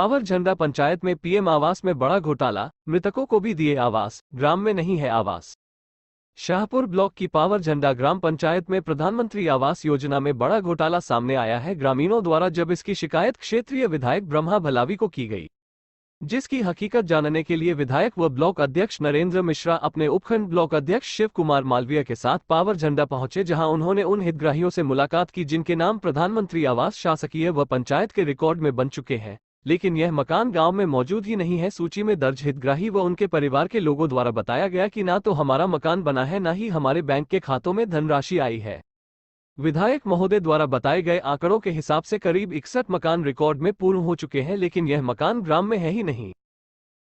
Power झंडा पंचायत में PM आवास में बड़ा घोटाला, मृतकों को भी दिए आवास, ग्राम में नहीं है आवास। शाहपुर ब्लॉक की पावर झंडा ग्राम पंचायत में प्रधानमंत्री आवास योजना में बड़ा घोटाला सामने आया है। ग्रामीणों द्वारा जब इसकी शिकायत क्षेत्रीय विधायक ब्रह्मा भलावी को की गई, जिसकी हकीकत जानने के लिए विधायक व ब्लॉक अध्यक्ष नरेंद्र मिश्रा अपने उपखंड ब्लॉक अध्यक्ष शिव कुमार मालवीय के साथ पावर झंडा पहुंचे, जहां उन्होंने उन हितग्राहियों से मुलाकात की जिनके नाम प्रधानमंत्री आवास शासकीय व पंचायत के रिकॉर्ड में बन चुके हैं, लेकिन यह मकान गांव में मौजूद ही नहीं है। सूची में दर्ज हितग्राही व उनके परिवार के लोगों द्वारा बताया गया कि ना तो हमारा मकान बना है, ना ही हमारे बैंक के खातों में धनराशि आई है। विधायक महोदय द्वारा बताए गए आंकड़ों के हिसाब से करीब 61 मकान रिकॉर्ड में पूर्ण हो चुके हैं, लेकिन यह मकान ग्राम में है ही नहीं।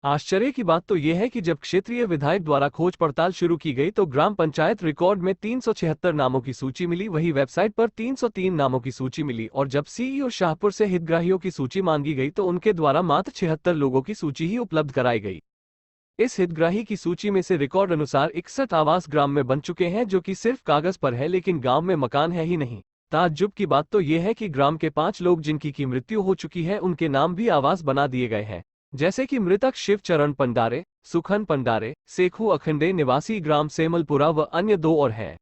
आश्चर्य की बात तो यह है कि जब क्षेत्रीय विधायक द्वारा खोज पड़ताल शुरू की गई तो ग्राम पंचायत रिकॉर्ड में 376 नामों की सूची मिली, वही वेबसाइट पर 303 नामों की सूची मिली, और जब सीईओ शाहपुर से हितग्राहियों की सूची मांगी गई तो उनके द्वारा मात्र 76 लोगों की सूची ही उपलब्ध कराई गई। इस हितग्राही की सूची में से रिकॉर्ड अनुसार 61 आवास ग्राम में बन चुके हैं, जो कि सिर्फ कागज पर है, लेकिन गांव में मकान है ही नहीं। ताज्जुब की बात तो यह है कि ग्राम के 5 लोग जिनकी की मृत्यु हो चुकी है, उनके नाम भी आवास बना दिए गए हैं, जैसे कि मृतक शिव चरण पंडारे, सुखन पंडारे, सेखू अखंडे निवासी ग्राम सेमलपुरा व अन्य 2 और हैं।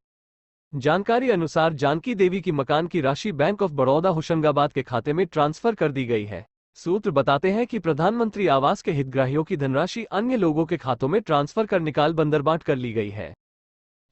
जानकारी अनुसार जानकी देवी की मकान की राशि बैंक ऑफ बड़ौदा होशंगाबाद के खाते में ट्रांसफर कर दी गई है। सूत्र बताते हैं कि प्रधानमंत्री आवास के हितग्राहियों की धनराशि अन्य लोगों के खातों में ट्रांसफर कर निकाल बंदरबाट कर ली गई है।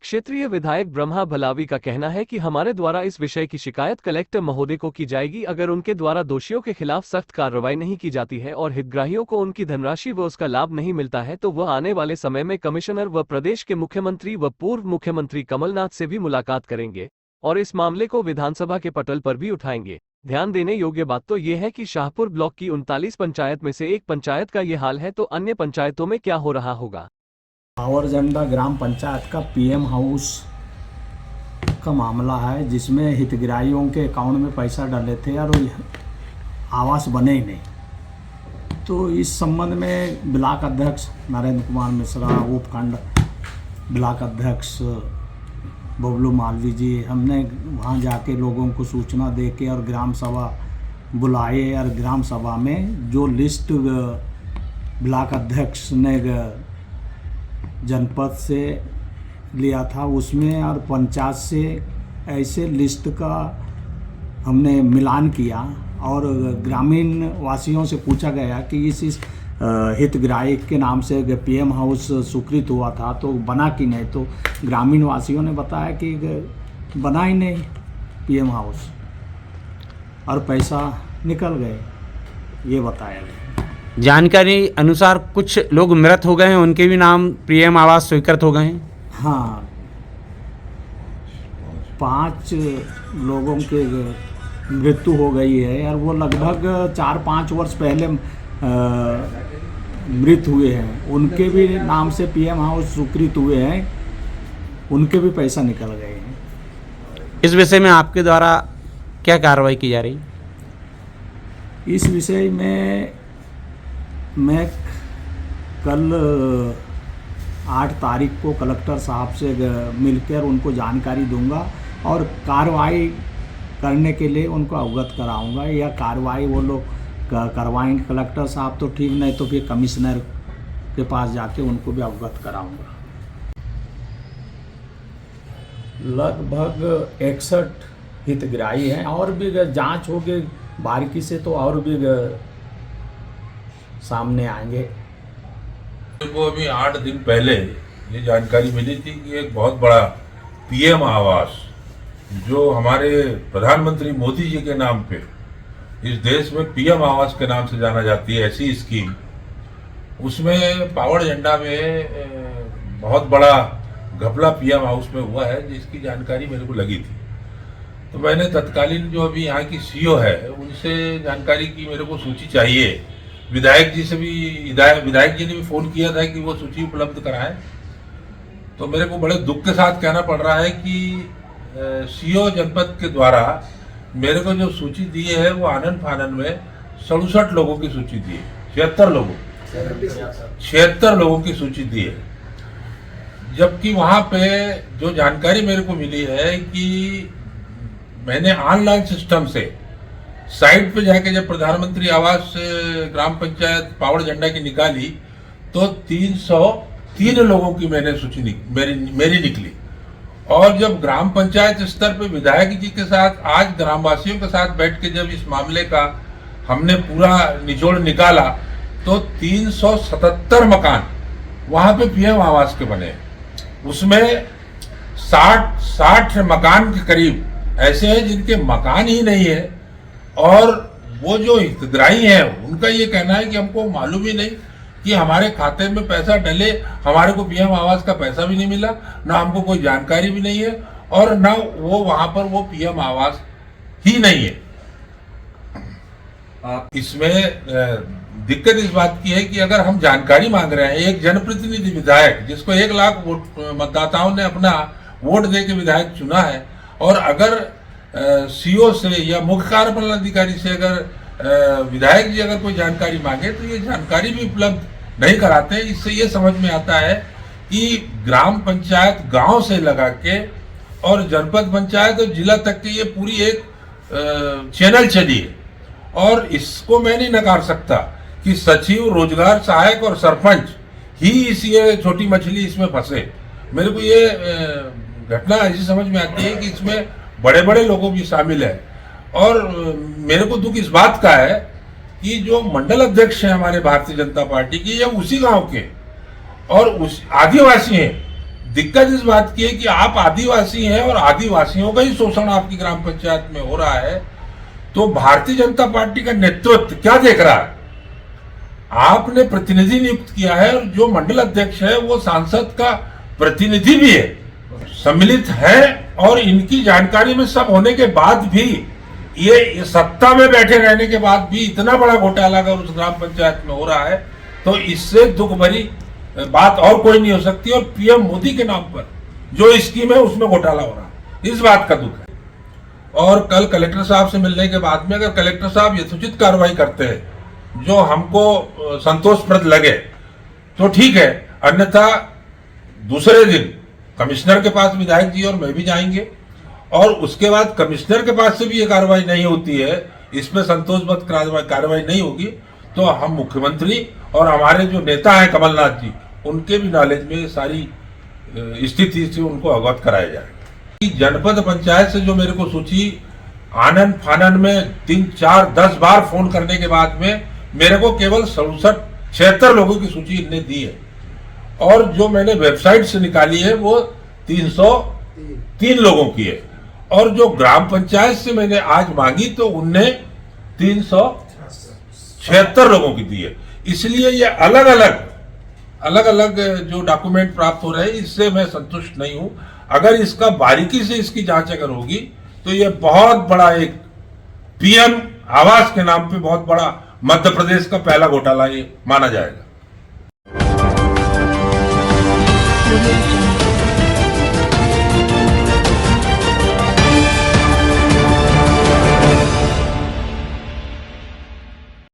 क्षेत्रीय विधायक ब्रह्मा भलावी का कहना है कि हमारे द्वारा इस विषय की शिकायत कलेक्टर महोदय को की जाएगी। अगर उनके द्वारा दोषियों के खिलाफ सख्त कार्रवाई नहीं की जाती है और हितग्राहियों को उनकी धनराशि व उसका लाभ नहीं मिलता है तो वह आने वाले समय में कमिश्नर व प्रदेश के मुख्यमंत्री व पूर्व मुख्यमंत्री कमलनाथ से भी मुलाकात करेंगे और इस मामले को विधानसभा के पटल पर भी उठाएंगे। ध्यान देने योग्य बात तो यह है कि शाहपुर ब्लॉक की 39 पंचायत में से एक पंचायत का यह हाल है, तो अन्य पंचायतों में क्या हो रहा होगा। पावर झंडा ग्राम पंचायत का पीएम हाउस का मामला है, जिसमें हितग्राहियों के अकाउंट में पैसा डाले थे और आवास बने ही नहीं। तो इस संबंध में ब्लॉक अध्यक्ष नरेंद्र कुमार मिश्रा, उपखंड ब्लॉक अध्यक्ष बबलू मालवी जी, हमने वहाँ जाके लोगों को सूचना दे के और ग्राम सभा बुलाए, और ग्राम सभा में जो लिस्ट ब्लॉक अध्यक्ष ने जनपद से लिया था उसमें और पंचायत से ऐसे लिस्ट का हमने मिलान किया, और ग्रामीण वासियों से पूछा गया कि इस हितग्राही के नाम से पीएम हाउस स्वीकृत हुआ था तो बना कि नहीं, तो ग्रामीण वासियों ने बताया कि बना ही नहीं पीएम हाउस और पैसा निकल गए, ये बताया गया। जानकारी अनुसार कुछ लोग मृत हो गए हैं, उनके भी नाम पीएम आवास स्वीकृत हो गए हैं। हाँ, 5 लोगों के मृत्यु हो गई है और वो लगभग 4-5 वर्ष पहले मृत हुए हैं, उनके भी नाम से पीएम हाउस स्वीकृत हुए हैं, उनके भी पैसा निकल गए हैं। इस विषय में आपके द्वारा क्या कार्रवाई की जा रही? इस विषय में मैं कल 8 तारीख को कलेक्टर साहब से मिलकर उनको जानकारी दूंगा और कार्रवाई करने के लिए उनको अवगत कराऊंगा, या कार्रवाई वो लोग करवाएंगे कलेक्टर साहब तो ठीक, नहीं तो फिर कमिश्नर के पास जाके उनको भी अवगत कराऊंगा। लगभग 61 हितग्राही हैं, और भी जांच होगी बारीकी से तो और भी सामने आएंगे। को अभी 8 दिन पहले ये जानकारी मिली थी कि एक बहुत बड़ा पीएम आवास जो हमारे प्रधानमंत्री मोदी जी के नाम पे इस देश में पीएम आवास के नाम से जाना जाती है, ऐसी स्कीम, उसमें पावर झंडा में बहुत बड़ा घपला पीएम हाउस में हुआ है, जिसकी जानकारी मेरे को लगी थी। तो मैंने तत्कालीन जो अभी यहाँ की सीईओ है उनसे जानकारी की, मेरे को सूची चाहिए। विधायक जी से भी विधायक जी ने भी फ़ोन किया था कि वो सूची उपलब्ध कराएं। तो मेरे को बड़े दुख के साथ कहना पड़ रहा है कि सीईओ जनपद के द्वारा मेरे को जो सूची दी है वो आनन फानन में 67 लोगों की सूची दी है, 76 लोगों की सूची दी है। जबकि वहाँ पे जो जानकारी मेरे को मिली है कि मैंने ऑनलाइन सिस्टम से साइट पे जाके जब प्रधानमंत्री आवास ग्राम पंचायत पावर झंडा की निकाली तो 303 लोगों की मैंने सूची मेरी निकली। और जब ग्राम पंचायत स्तर पे विधायक जी के साथ आज ग्रामवासियों के साथ बैठ के जब इस मामले का हमने पूरा निचोड़ निकाला तो 377 मकान वहां पे पीएम आवास के बने। उसमें 60 मकान के करीब ऐसे हैं जिनके मकान ही नहीं है, और वो जो हितग्राही हैं उनका ये कहना है कि हमको मालूम ही नहीं कि हमारे खाते में पैसा डले, हमारे को पीएम आवास का पैसा भी नहीं मिला, ना हमको कोई जानकारी भी नहीं है, और ना वो वहां पर वो पीएम आवास ही नहीं है। इसमें दिक्कत इस बात की है कि अगर हम जानकारी मांग रहे हैं, एक जनप्रतिनिधि विधायक जिसको 1 लाख मतदाताओं ने अपना वोट दे के विधायक चुना है, और अगर सीओ से या मुख्य कार्यपालन अधिकारी से अगर विधायक जी अगर कोई जानकारी मांगे तो ये जानकारी भी उपलब्ध नहीं कराते हैं। इससे ये समझ में आता है कि ग्राम पंचायत गांव से लगा के और जनपद पंचायत और जिला तक की ये पूरी एक चैनल चली है, और इसको मैं नहीं नकार सकता कि सचिव, रोजगार सहायक और सरपंच ही ये छोटी मछली इसमें फंसे। मेरे को ये घटना ऐसी समझ में आती है कि इसमें बड़े बड़े लोगों भी शामिल है, और मेरे को दुख इस बात का है कि जो मंडल अध्यक्ष हैं हमारे भारतीय जनता पार्टी की, ये उसी गांव के और उस आदिवासी हैं। दिक्कत इस बात की है कि आप आदिवासी हैं और आदिवासियों का ही शोषण आपकी ग्राम पंचायत में हो रहा है, तो भारतीय जनता पार्टी का नेतृत्व क्या देख रहा है? आपने प्रतिनिधि नियुक्त किया है, और जो मंडल अध्यक्ष है वो सांसद का प्रतिनिधि भी है, सम्मिलित है, और इनकी जानकारी में सब होने के बाद भी ये सत्ता में बैठे रहने के बाद भी इतना बड़ा घोटाला अगर उस ग्राम पंचायत में हो रहा है तो इससे दुख भरी बात और कोई नहीं हो सकती। और पीएम मोदी के नाम पर जो स्कीम है उसमें घोटाला हो रहा है, इस बात का दुख है। और कल कलेक्टर साहब से मिलने के बाद में अगर कलेक्टर साहब यथोचित कार्रवाई करते हैं जो हमको संतोषप्रद लगे तो ठीक है, अन्यथा दूसरे दिन कमिश्नर के पास विधायक जी और मैं भी जाएंगे, और उसके बाद कमिश्नर के पास से भी ये कार्रवाई नहीं होती है, इसमें संतोषप्रद कार्रवाई नहीं होगी, तो हम मुख्यमंत्री और हमारे जो नेता हैं कमलनाथ जी, उनके भी नॉलेज में सारी स्थिति से उनको अवगत कराया जाए। जनपद पंचायत से जो मेरे को सूची आनन फानन में 3, 4, 10 बार फोन करने के बाद में मेरे को केवल 67-76 लोगों की सूची इनने दी है, और जो मैंने वेबसाइट से निकाली है वो 303 लोगों की है, और जो ग्राम पंचायत से मैंने आज मांगी तो उनने 376 लोगों की दी है। इसलिए ये अलग अलग जो डॉक्यूमेंट प्राप्त हो रहे हैं इससे मैं संतुष्ट नहीं हूं। अगर इसका बारीकी से इसकी जांच अगर होगी तो ये बहुत बड़ा एक पीएम आवास के नाम पे बहुत बड़ा मध्य प्रदेश का पहला घोटाला ये माना जाएगा।